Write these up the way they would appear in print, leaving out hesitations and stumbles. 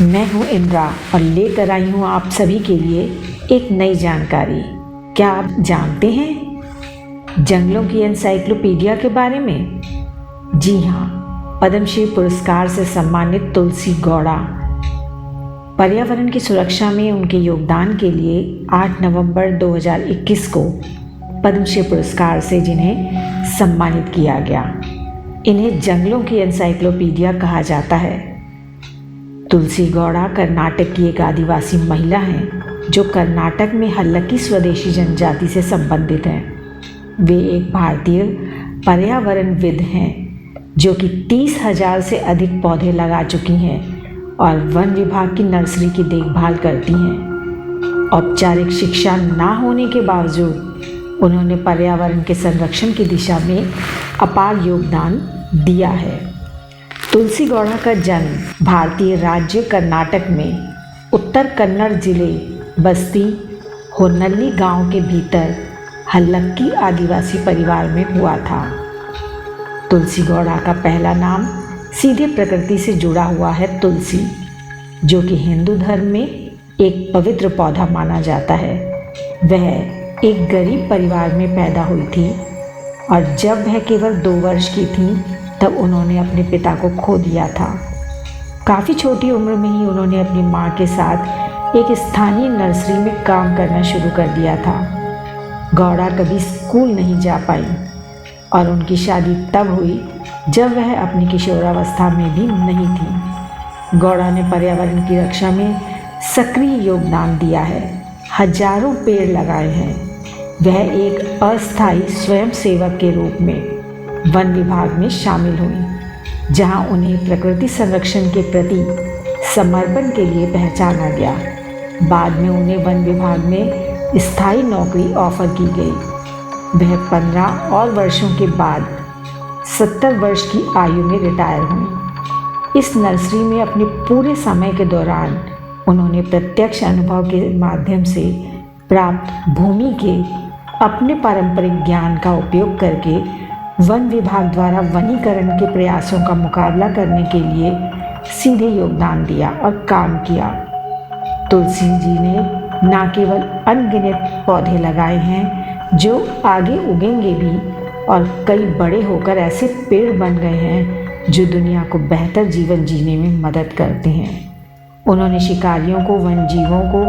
मैं हूं इंद्रा और लेकर आई हूं आप सभी के लिए एक नई जानकारी। क्या आप जानते हैं जंगलों की एनसाइक्लोपीडिया के बारे में? जी हाँ, पद्मश्री पुरस्कार से सम्मानित तुलसी गौड़ा पर्यावरण की सुरक्षा में उनके योगदान के लिए 8 नवंबर 2021 को पद्मश्री पुरस्कार से जिन्हें सम्मानित किया गया। इन्हें जंगलों की एनसाइक्लोपीडिया कहा जाता है। तुलसी गौड़ा कर्नाटक की एक आदिवासी महिला हैं जो कर्नाटक में हल्लकी स्वदेशी जनजाति से संबंधित हैं। वे एक भारतीय पर्यावरणविद हैं जो कि 30,000 से अधिक पौधे लगा चुकी हैं और वन विभाग की नर्सरी की देखभाल करती हैं। औपचारिक शिक्षा ना होने के बावजूद उन्होंने पर्यावरण के संरक्षण की दिशा में अपार योगदान दिया है। तुलसी गौड़ा का जन्म भारतीय राज्य कर्नाटक में उत्तर कन्नड़ जिले बस्ती होन्नल्ली गांव के भीतर हल्लक्की आदिवासी परिवार में हुआ था। तुलसी गौड़ा का पहला नाम सीधे प्रकृति से जुड़ा हुआ है तुलसी, जो कि हिंदू धर्म में एक पवित्र पौधा माना जाता है। वह एक गरीब परिवार में पैदा हुई थी और जब वह केवल 2 वर्ष की थी तब उन्होंने अपने पिता को खो दिया था। काफ़ी छोटी उम्र में ही उन्होंने अपनी माँ के साथ एक स्थानीय नर्सरी में काम करना शुरू कर दिया था। गौड़ा कभी स्कूल नहीं जा पाई और उनकी शादी तब हुई जब वह अपनी किशोरावस्था में भी नहीं थी। गौड़ा ने पर्यावरण की रक्षा में सक्रिय योगदान दिया है, हजारों पेड़ लगाए हैं। वह एक अस्थायी स्वयंसेवक के रूप में वन विभाग में शामिल हुई, जहां उन्हें प्रकृति संरक्षण के प्रति समर्पण के लिए पहचाना गया। बाद में उन्हें वन विभाग में स्थायी नौकरी ऑफर की गई। वह 15 और वर्षों के बाद 70 वर्ष की आयु में रिटायर हुई। इस नर्सरी में अपने पूरे समय के दौरान उन्होंने प्रत्यक्ष अनुभव के माध्यम से प्राप्त भूमि के अपने पारंपरिक ज्ञान का उपयोग करके वन विभाग द्वारा वनीकरण के प्रयासों का मुकाबला करने के लिए सीधे योगदान दिया और काम किया। तुलसी जी ने न केवल अनगिनत पौधे लगाए हैं जो आगे उगेंगे भी, और कई बड़े होकर ऐसे पेड़ बन गए हैं जो दुनिया को बेहतर जीवन जीने में मदद करते हैं। उन्होंने शिकारियों को वन जीवों को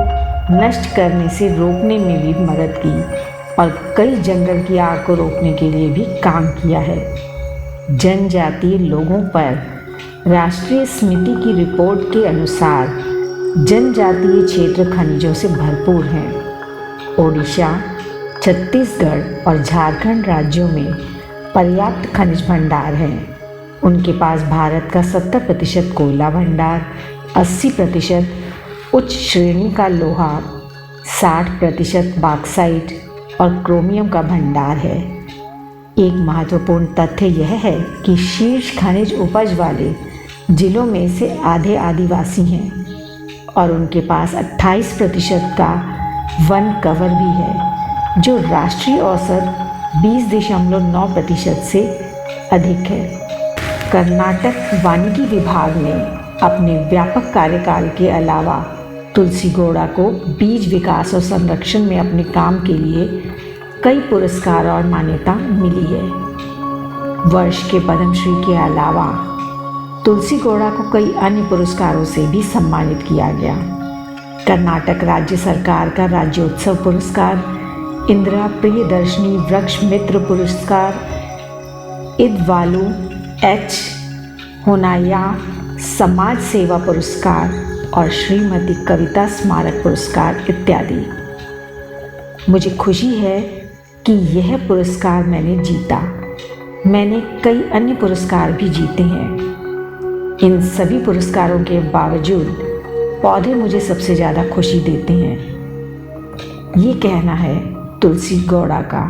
नष्ट करने से रोकने में भी मदद की और कई जंगल की आग को रोकने के लिए भी काम किया है। जनजातीय लोगों पर राष्ट्रीय समिति की रिपोर्ट के अनुसार जनजातीय क्षेत्र खनिजों से भरपूर हैं। ओडिशा, छत्तीसगढ़ और झारखंड राज्यों में पर्याप्त खनिज भंडार हैं। उनके पास भारत का 70% कोयला भंडार, 80% उच्च श्रेणी का लोहा, 60% बॉक्साइट और क्रोमियम का भंडार है। एक महत्वपूर्ण तथ्य यह है कि शीर्ष खनिज उपज वाले जिलों में से आधे आदिवासी हैं और उनके पास 28% का वन कवर भी है, जो राष्ट्रीय औसत 20.9% से अधिक है। कर्नाटक वानिकी विभाग ने अपने व्यापक कार्यकाल के अलावा तुलसी गौड़ा को बीज विकास और संरक्षण में अपने काम के लिए कई पुरस्कार और मान्यता मिली है। वर्ष के पद्मश्री के अलावा तुलसी गौड़ा को कई अन्य पुरस्कारों से भी सम्मानित किया गया। कर्नाटक राज्य सरकार का राज्योत्सव पुरस्कार, इंदिरा प्रियदर्शनी वृक्ष मित्र पुरस्कार, इदवालू एच होनाया समाज सेवा पुरस्कार और श्रीमती कविता स्मारक पुरस्कार इत्यादि। मुझे खुशी है कि यह पुरस्कार मैंने जीता। मैंने कई अन्य पुरस्कार भी जीते हैं। इन सभी पुरस्कारों के बावजूद पौधे मुझे सबसे ज़्यादा खुशी देते हैं। ये कहना है तुलसी गौड़ा का।